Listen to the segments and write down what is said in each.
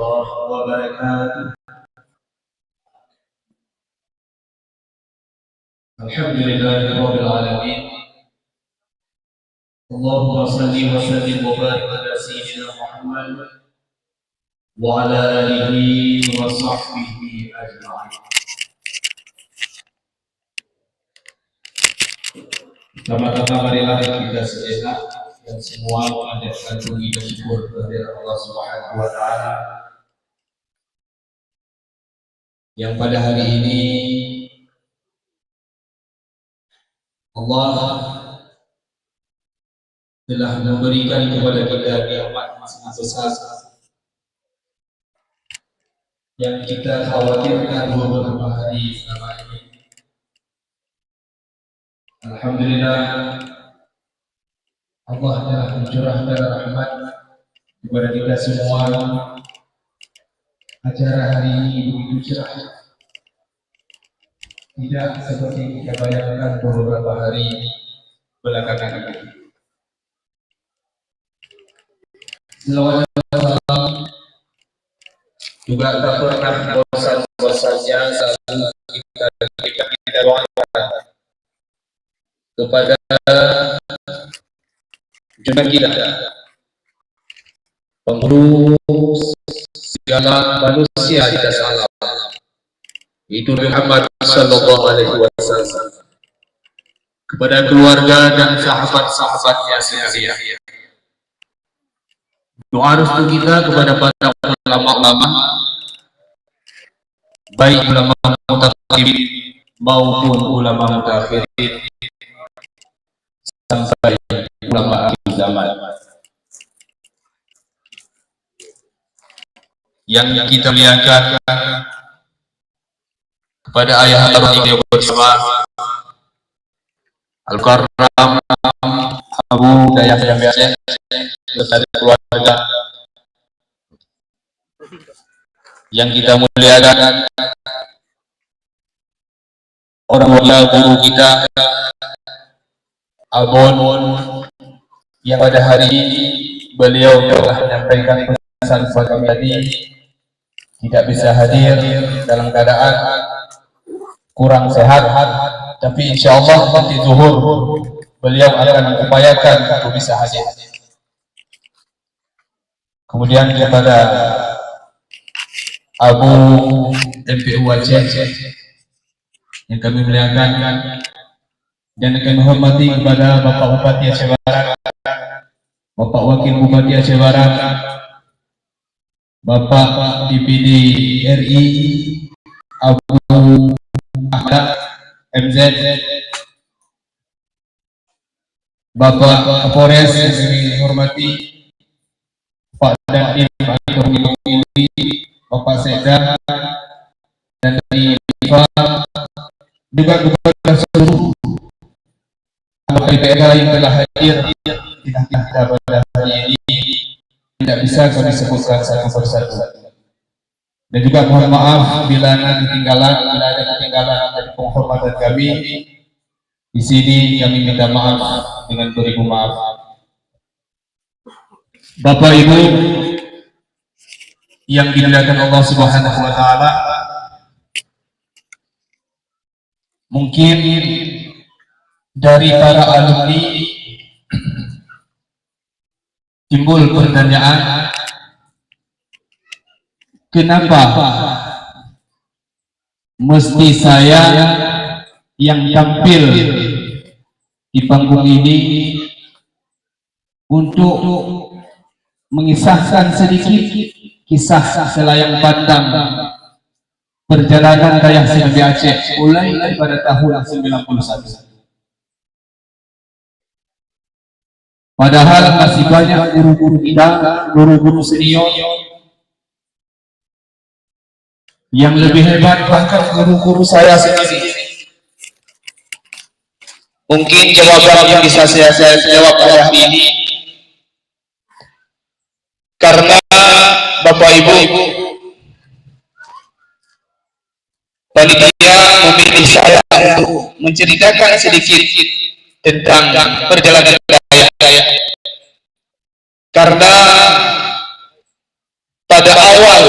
الله وبركاته. الحمد لله رب العالمين. اللهم صل وسلم وبارك على سيدنا محمد وعلى آله وصحبه أجمعين. Pertama-tama marilah kita sejenak dan semua mengajarkan puji dan syukur kepada Allah Subhanahu wa Ta'ala yang pada hari ini Allah telah memberikan kepada kita nikmat sangat besar yang kita khawatirkan beberapa hari selama ini. Alhamdulillah, Allah telah mencurahkan rahmat kepada kita semua. Acara hari ini begitu cerah, tidak seperti kita bayangkan beberapa hari belakangan ini. Selawat juga tak pernah bosan-bosannya selalu kita doakan kepada junjungan kita, pengurus segala manusia di atas alam, itu Muhammad sallallahu alaihi wasallam, kepada keluarga dan sahabat-sahabatnya sekalian. Doa restu kita kepada para ulama-ulama, baik ulama mutaakhirin maupun ulama mutakhirin sampai ulama akhir zaman. Yang kita lihatkan kepada ayah yang bersama Al-Karam Abu Dayah Yahya beserta keluarga yang kita muliakan, orang tua guru kita Abon yang pada hari ini beliau telah menyampaikan pesan kepada kami, tidak bisa hadir dalam keadaan kurang sehat, tapi insya Allah nanti zuhur beliau akan mengupayakan untuk bisa hadir. Kemudian kepada Abu MPU Aceh yang kami muliakan dan kami hormati kepada Bapak Bupati Aceh Barat, Bapak Wakil Bupati Aceh Barat, Bapak DPD RI Abu Ahmad MZ, Bapak Kapolres yang kami hormati, Pak Dandim ini, Bapak Sekda dan dari IFA, juga kepada seluruh anggota DPR yang telah hadir kita pada hari ini, tidak bisa kami sebutkan satu persatu. Dan juga mohon maaf bila ada ketinggalan dari penghormatan kami. Di sini kami minta maaf dengan beribu maaf. Bapak Ibu yang dimuliakan Allah Subhanahu wa Ta'ala, mungkin dari para alumni timbul pertanyaan, kenapa mesti saya yang tampil di panggung ini untuk mengisahkan sedikit kisah selayang pandang perjalanan Dayah Sinambi Aceh mulai pada tahun 91. Padahal masih banyak guru-guru kita, guru-guru senior yang lebih hebat, bahkan guru-guru saya sendiri. Mungkin jawaban yang bisa saya jawab pada hari ini, karena Bapak Ibu panitia memilih saya untuk menceritakan sedikit tentang perjalanan saya, karena pada awal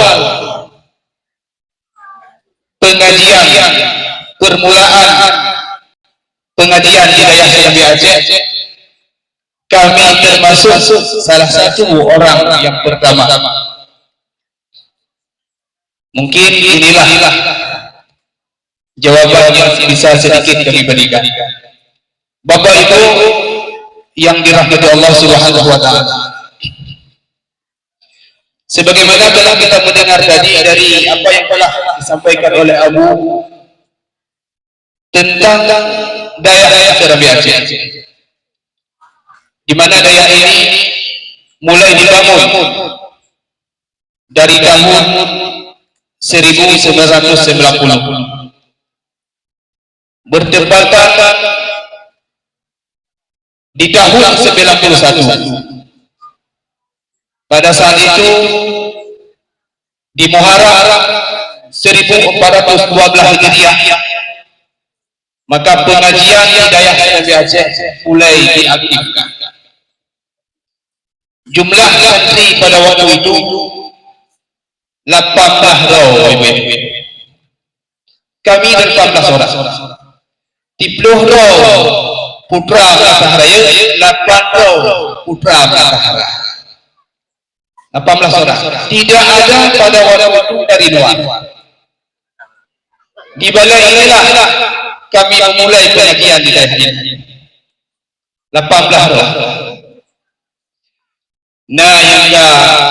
permulaan pengajian di daerah Jambi Aceh, kami termasuk salah satu orang yang pertama. Mungkin inilah jawaban yang bisa sedikit kami berikan. Bapak Ibu yang dirahmati Allah Subhanahu wa taala, sebagaimana telah kita mendengar tadi dari apa yang telah disampaikan oleh Abu tentang daerah Jambi Aceh, di mana daerah ini mulai dibangun dari tahun 1990, bertepatan di tahun 91. Pada saat itu di Muharram 1412 Hijriah, maka pengajian di daerah Jambi Aceh mulai diaktifkan. Jumlah santri pada waktu itu 18 roh. Kami 18 orang. 10 roh putra Matahari, 8 roh putra Matahari. 18 orang. Tidak ada pada waktu itu dari luar. Di balai inilah kami memulai pengajian di daerah ini. 18 roh. Nah, yang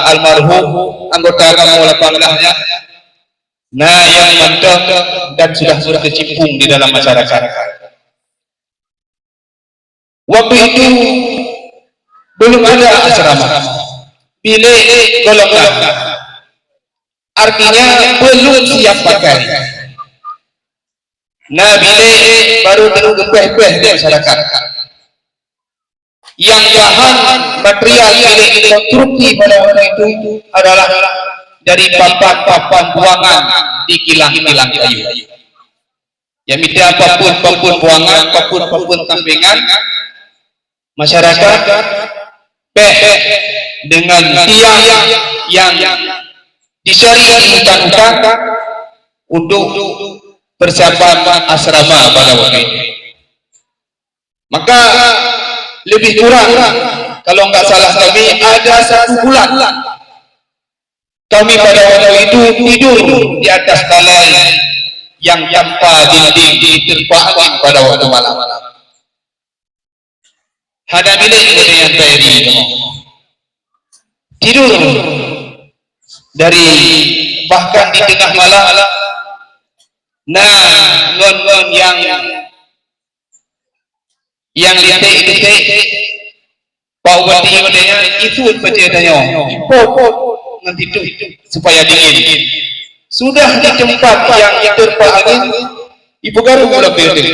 almarhum anggota kamu 18-nya, nah yang mantap dan sudah kecimpung di dalam masyarakat. Waktu itu belum ada asrama, bilik golongan, artinya belum siap pakai. Nah, bilik baru tergempeh-gempeh di masyarakat. Yang bahan material bilik konstruksi pada waktu itu adalah dari papan-papan buangan di kilang-kilang kayu. Ya, minta apapun buangan, apapun tampingan, masyarakat dengan tiang yang disari di hutan-hutan untuk persiapan asrama pada waktu itu. Maka lebih kurang, kalau nggak salah kami ada 1 bulan kami pada waktu itu tidur di atas balai yang tanpa dinding, diterpa angin pada waktu malam. Ada bilik yang tadi tidur dari bahkan di tengah malam. Nah, ngon-ngon yang litik-litik Pak Bupati wadanya itu penceritanya nanti itu supaya dingin. Sudah di tempat yang diterpa angin, Ibu Garu mulai berdiri.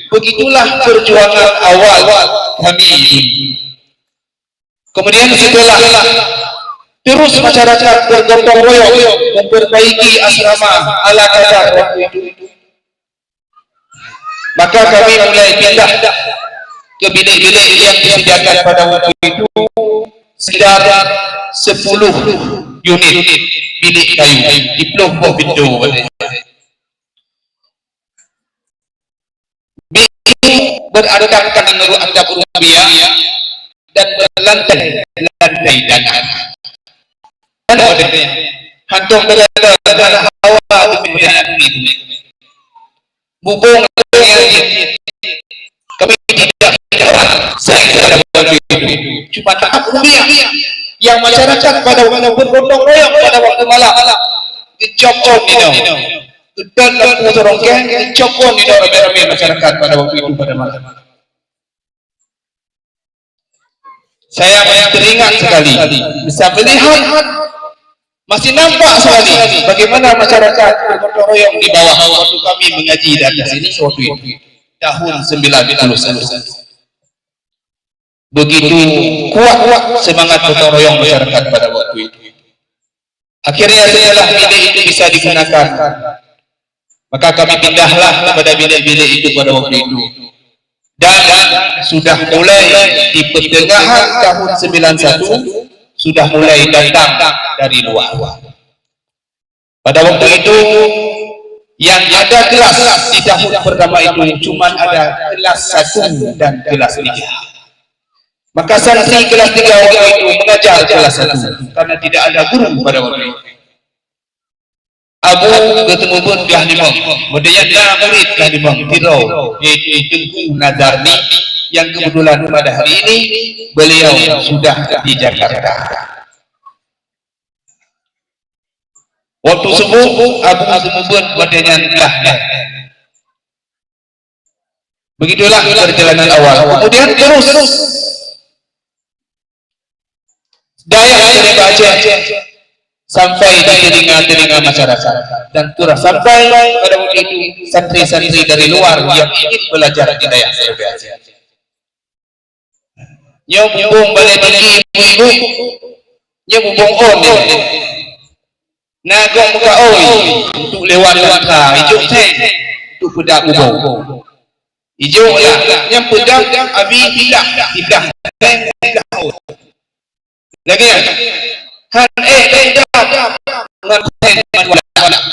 Begitulah perjuangan awal kami. Kemudian setelah terus masyarakat bergotong royong memperbaiki asrama ala kadar waktu itu, maka kami mulai pindah ke bilik-bilik yang disediakan pada waktu itu sekitar 10 unit bilik kayu di pelupuk pintu. Bilik beradapkan menurut adab rupiah dan berlantai danan. Dan hantung berada hawa di bubung kami tidak saya cuma tahap rupiah yang masyarakat pada waktu bergotong royong pada waktu malam dicopot dan lampu sorongkeng dicopot di rame-rame masyarakat pada waktu itu pada malam. Saya masih teringat sekali, bisa melihat, masih nampak sekali bagaimana masyarakat bergotong royong di bawah waktu kami mengaji di atas ini waktu itu tahun 1991. Begitu kuat semangat gotong royong masyarakat pada waktu itu. Akhirnya setelah bilik itu bisa digunakan, maka kami pindahlah kepada bilik-bilik itu pada waktu itu. Dan sudah mulai di pertengahan tahun 91 sudah mulai datang dari luar. Pada waktu itu yang ada kelas di tahun pertama itu cuma ada kelas 1 dan kelas 3. Maka santri kelas 3 waktu itu mengajar kelas 1 karena tidak ada guru pada waktu itu. Abu bertemu pun belah limang, kemudian dia murid belah limang tirau, yaitu Tengku Nadarni, yang kebetulan pada hari ini beliau sudah di Jakarta. Waktu subuh Abu bertemu pun dengan belahnya. Begitulah perjalanan awal. Kemudian terus daya dari Aceh sampai di telinga masyarakat, dan terus sampai pada waktu itu santri-santri dari luar yang ingin belajar di daerah Aceh. Nya bumbung balik lagi ibu-ibu, nya bumbung on nagong muka oi untuk lewat langkah hijau teh untuk pedak bumbung hijau lah yang pedak abi tidak lagi han tidak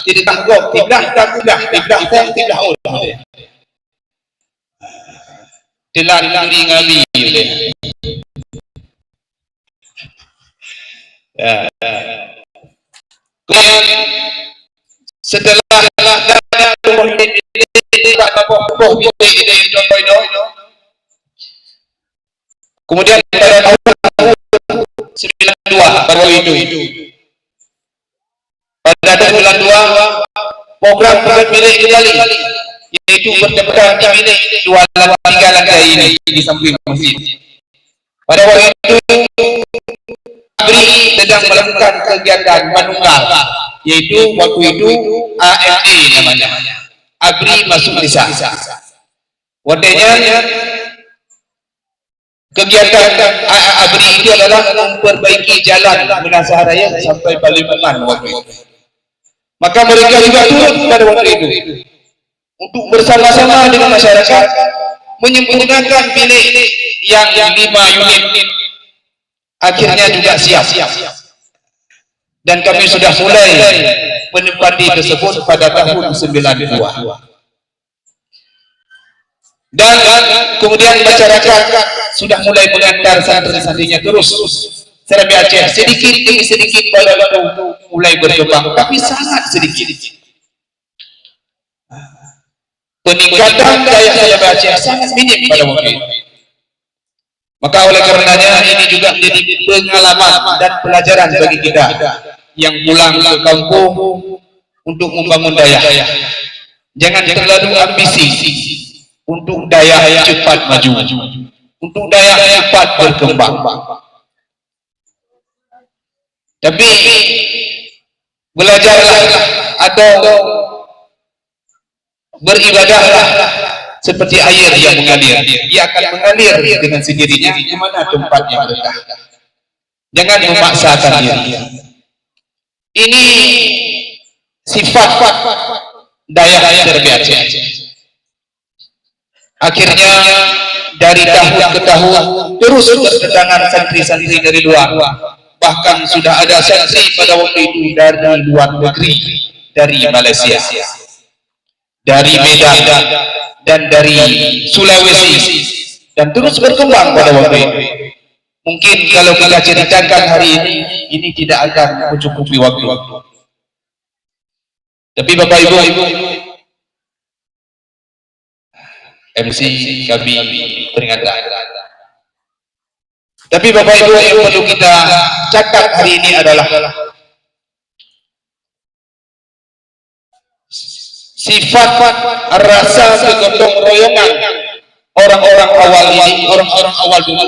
jadi tanggap tidak telan di ngabi ya. Kemudian setelah kemudian pada tahun 92 baru itu pada tahun 92 program milik kembali, yaitu bertempatan di milik 2 lantai ini di samping masjid. Pada waktu itu ABRI sedang melakukan kegiatan manunggal, yaitu waktu itu AME namanya, ABRI masuk desa. Wadahnya kegiatan ABRI itu adalah memperbaiki jalan Menasah Raya sampai Palimungan waktu itu. Maka mereka juga turun pada waktu itu untuk bersama-sama dengan masyarakat menyempurnakan bilik yang 5 unit. Akhirnya juga siap, dan kami sudah mulai menempati tersebut pada tahun 92. Dan kemudian masyarakat sudah mulai mengantar santri-santrinya terus Serabi Aceh, sedikit demi sedikit pada waktu mulai berkembang, tapi sangat sedikit. Peningkatan daya Serabi Aceh sangat minim pada waktu itu. Maka oleh karenanya ini juga menjadi pengalaman dan pelajaran bagi kita yang pulang ke kampung untuk membangun daya. Jangan terlalu ambisi untuk daya cepat maju, untuk daya cepat berkembang. Tapi belajarlah atau beribadahlah seperti air yang mengalir. Dia akan mengalir dengan sendirinya di mana tempat yang berkah. Jangan memaksakan diri. Ini sifat daya Serabi Aceh. Akhirnya dari tahun ke tahun terus berdatangan santri-santri dari luar. Bahkan sudah ada santri pada waktu itu dari luar negeri, dari Malaysia, dari Medan, dan dari Sulawesi, dan terus berkembang pada waktu itu. Mungkin kalau kita ceritakan hari ini tidak akan mencukupi waktu. Tapi Bapak Ibu, MC kami peringatan. Tapi Bapak Ibu, yang perlu kita catat hari ini adalah sifat rasa kegotong royongan orang-orang awal ini, orang-orang awal dulu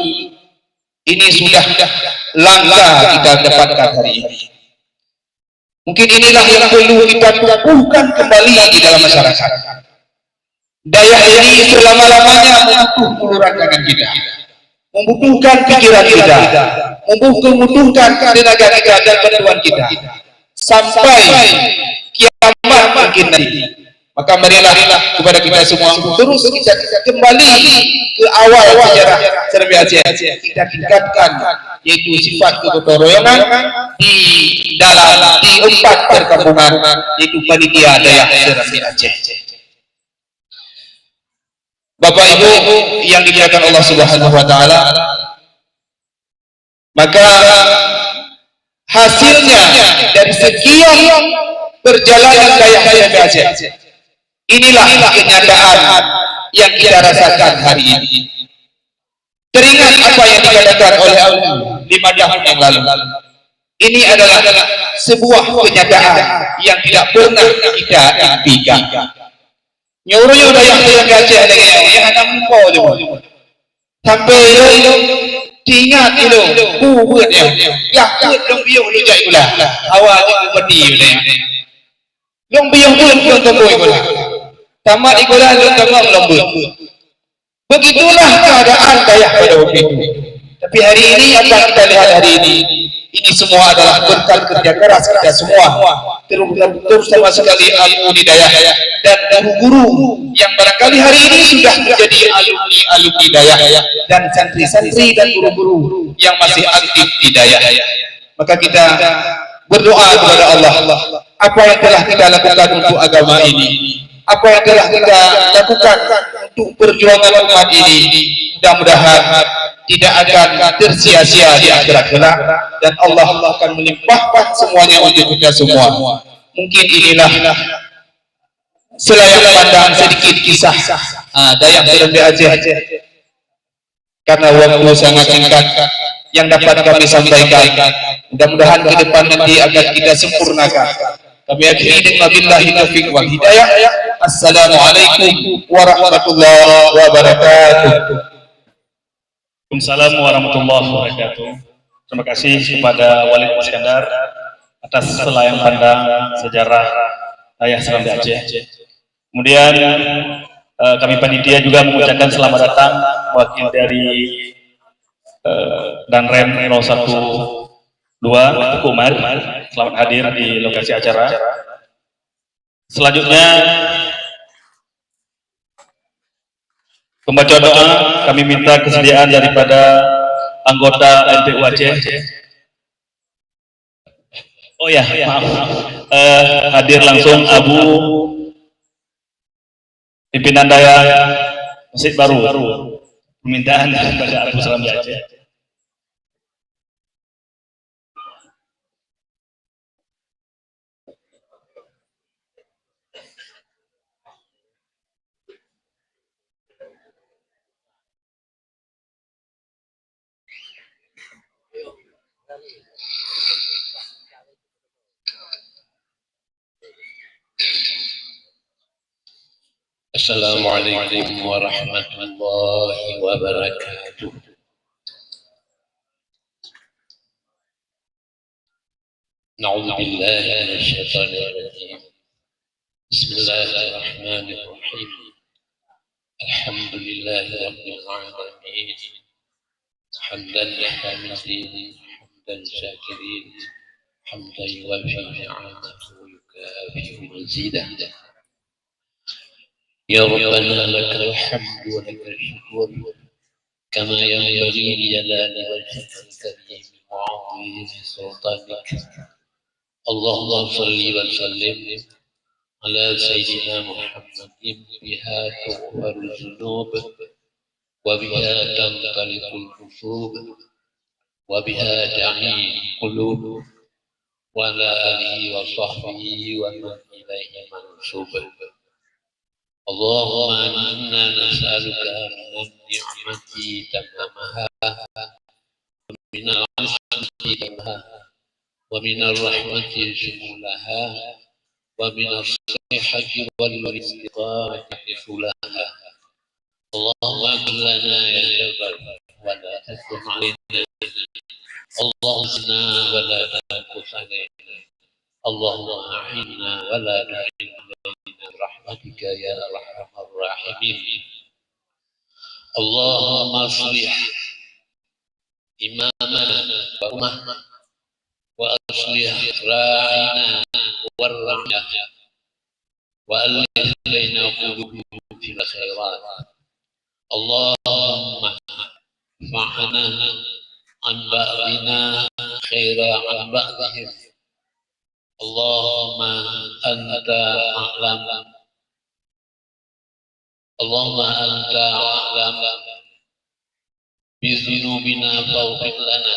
ini sudah langka kita dapatkan hari ini. Mungkin inilah yang perlu kita tumbuhkan kembali di dalam masyarakat. Daya ini selama-lamanya membutuhkan uluran tangan kita, membutuhkan pikiran kita, membutuhkan tenaga kita dan bantuan kita sampai kiamat mungkin nanti. Maka marilah kepada kita semua terus kita kembali ke awal sejarah Serabi Aceh. Kita tingkatkan yaitu sifat kegotong royongan di dalam di 4 perkampungan, yaitu panitia Dayak Serambi Aceh. Bapak Ibu yang dimuliakan Allah Subhanahu wa taala, maka hasilnya dari sekian perjalanan Dayak Serambi Aceh, inilah kenyataan yang kita rasakan hari ini. Teringat apa yang dikatakan oleh Allah 5 tahun yang lalu. Ini adalah sebuah kenyataan yang tidak pernah kita impikan. Nyuruh Dayak Serambi Aceh dengan yang ada muka je. Sampai diingat itu buat yang buat dong biung lu jai gula. Awal itu bedi gula. Dong biung pun temboi gula. Tamat igulah lu tamam lembut. Begitulah keadaan Dayak pada waktu itu. Tapi hari ini apa kita lihat hari ini? Ini semua adalah berkat kerja keras kita semua. Terus sama sekali alumni Dayak dan guru-guru yang barangkali hari ini sudah menjadi alumni Dayak dan santri-santri dan guru-guru yang masih aktif di Dayak. Maka kita berdoa kepada Allah, apa yang telah kita lakukan untuk agama ini, apa yang telah kita lakukan untuk perjuangan umat ini, mudah-mudahan tidak akan tersia-sia di akhirat kelak, dan Allah akan melimpahkan semuanya untuk kita semua. Mungkin inilah selayang pandang sedikit kisah Dayak Serambi Aceh, karena waktu sangat singkat yang dapat kami sampaikan. Mudah-mudahan ke depan nanti akan kita sempurnakan. Kami akhiri dengan billahi taufiq wal hidayah. Assalamualaikum warahmatullahi wabarakatuh. Waalaikumsalam warahmatullahi wabarakatuh. Terima kasih kepada Walid Iskandar atas selayang pandang sejarah Dayak Serambi Aceh. Kemudian kami panitia juga mengucapkan selamat datang wakil dari Danrem 012 Tuku Umar. Selamat hadir di lokasi acara. Selanjutnya pembaca doa, kami minta kesediaan daripada anggota NPU Aceh. Oh ya, maaf. Hadir langsung Abu pimpinan Dayak Masjid Baru. Permintaan daripada Abu Serambi Aceh. Assalamualaikum warahmatullahi wabarakatuh. Na'udzu billahi minasyaitonir rajim. Bismillahirrahmanirrahim. Alhamdulillahi rabbil alamin. Hamdan hamidin, hamdan syakirin, hamdan yuwafi ni'amahu yukafi mazidah. يا ربنا لك الحمد ولك الشكر كما ينبغي لجلال وجهك الكريم وعظيم سلطانك. اللهم صل وسلم على سيدنا محمد بها تغفر الذنوب وبها تنطلق القلوب وبها تعي القلوب وعلى آله وصحبه ومن إليه منسوب. اللهم إنا نسألك من النعمة تمامها ومن العزة تمامها ومن الرحمة شمولها ومن الصحة والاستقامة حصولها. اللهم كن لنا يا جبر ولا تكن علينا. اللهم زدنا ولا تنقص علينا. اللهم أعنا ولا تعن علينا برحمتك يا أرحم الراحمين. اللهم أصلح إمامنا وأمة وأصلح راعينا والرعية وألف بين قلوبهم في الخيرات. اللهم فعنا عن بعضنا خيرا عن بعضهم اللهم أنت أعلم اللهم أنت أعلم بذنوبنا فاغفر لنا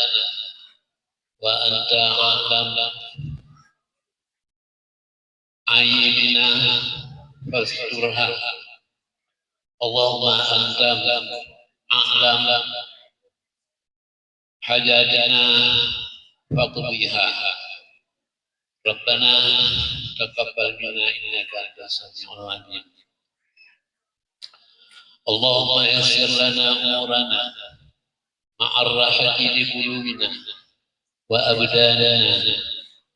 وأنت أعلم عيبنا فاسترها اللهم أنت أعلم حاجاتنا فاقضيها ربنا تقبل منا إنك أنت السميع العليم اللهم يسر لنا أمورنا مع الراحة لقلوبنا وأبداننا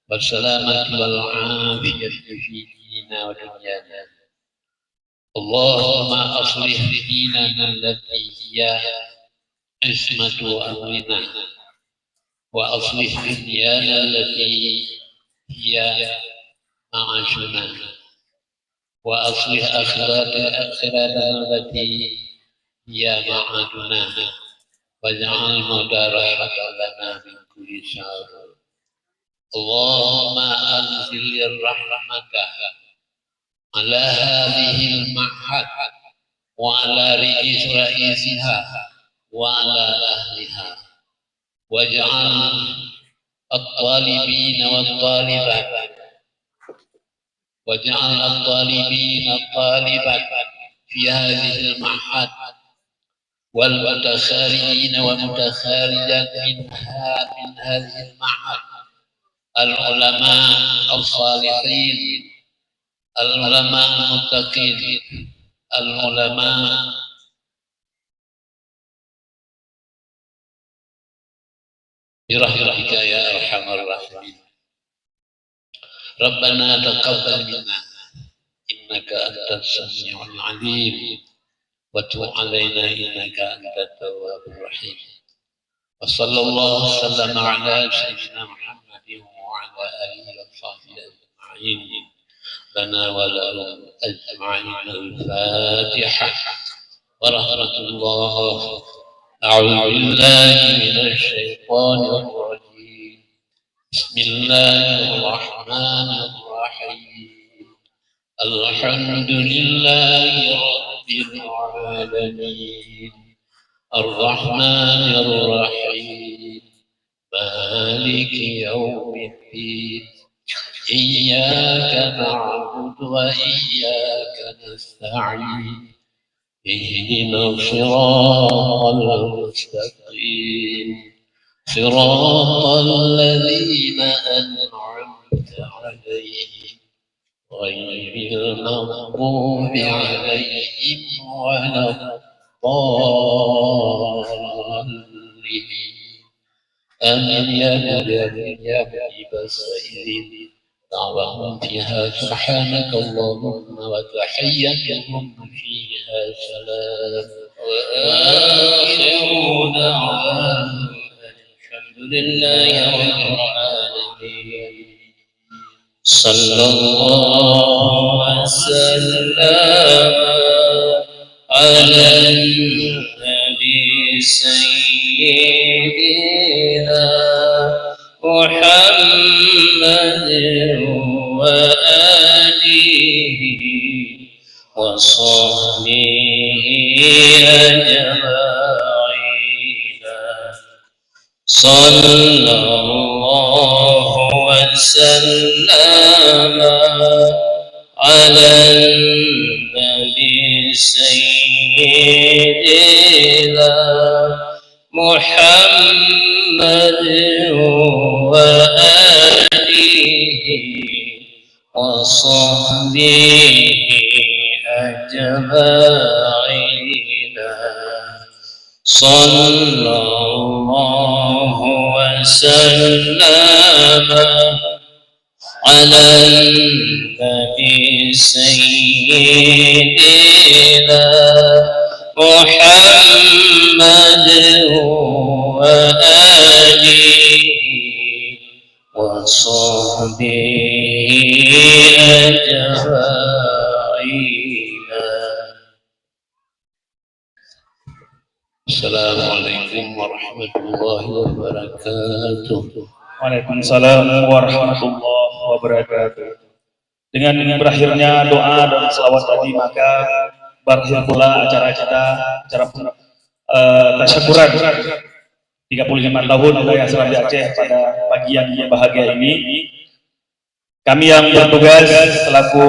والسلامة والعافية في ديننا ودنيانا اللهم أصلح ديننا التي هي عصمة أمرنا وأصلح دنيانا التي هي معاشنا وأصلح آخرتنا التي هي معادنا واجعل الموت راحة لنا من كل شر اللهم أنزل الرحمة على هذه المعهد وعلى رئيسها وعلى أهلها واجعل الطالبين والطالبات في هذه المعهد والمتخارجين ومتخارجات من هذه المعهد العلماء الصالحين العلماء المتقين العلماء برحمتك يا أرحم الراحمين ربنا تقبل منا إنك أنت السميع العليم وتب علينا إنك أنت التواب الرحيم وصلى الله وسلم على سيدنا محمد وعلى آله وصحبه أجمعين لنا ولهم أجمعين الفاتحة ورحمة الله أعوذ بالله من الشيطان الرجيم بسم الله الرحمن الرحيم الحمد لله رب العالمين الرحمن الرحيم مالك يوم الدين إياك نعبد وإياك نستعين اهدنا الصراط المستقيم صراط الذين أنعمت عليهم غير المغضوب عليهم ولا الضالين آمين يا حبيب السيد دعواهم فيها سبحانك اللهم وتحيتهم فيها سلام وآخر دعواهم الحمد لله رب العالمين صلى الله وسلم على النبي سيدنا محمد وآله وصحبه أجمعين صلى الله وسلم على النبي سيدنا محمد وآله وصحبه أجمعين صلى الله وسلم على النبي سيدنا محمد وآله وصحبه أجمعين Assalamualaikum warahmatullahi wabarakatuh. Waalaikumsalam warahmatullahi wabarakatuh. Dengan berakhirnya doa dan selawat tadi, maka berakhir pula acara kita, acara tasyakuran 35 tahun Yayasan Ramli Aceh pada pagi yang bahagia ini. Kami yang bertugas selaku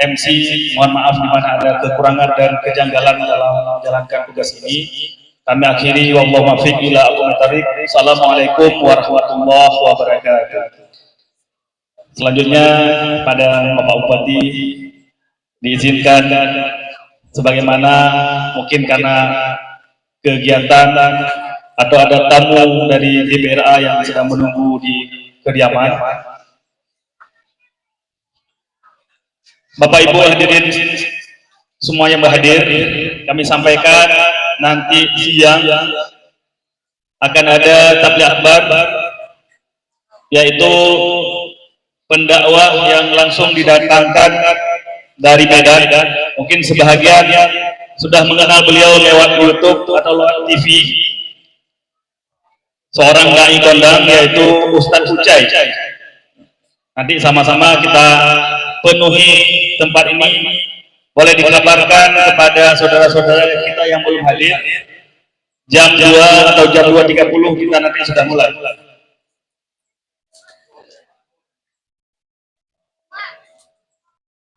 MC, mohon maaf di mana ada kekurangan dan kejanggalan dalam menjalankan tugas ini. Kami akhiri, wallahu muwaffiq ila aqwamit thoriq. Assalamualaikum warahmatullahi wabarakatuh. Selanjutnya pada Bapak Bupati diizinkan, sebagaimana mungkin karena kegiatan atau ada tamu dari DPRA yang sedang menunggu di kediaman. Bapak Ibu hadirin semua yang berhadir, kami sampaikan nanti siang akan ada tabligh akbar, yaitu pendakwah yang langsung didatangkan dari Medan. Mungkin sebahagian sudah mengenal beliau lewat YouTube atau lewat TV. Seorang dai kondang yaitu Ustadz Ucai. Nanti sama-sama kita penuhi tempat ini. Boleh dikabarkan kepada saudara-saudara kita yang belum hadir, jam 2 atau jam 2.30 kita nanti sudah mulai.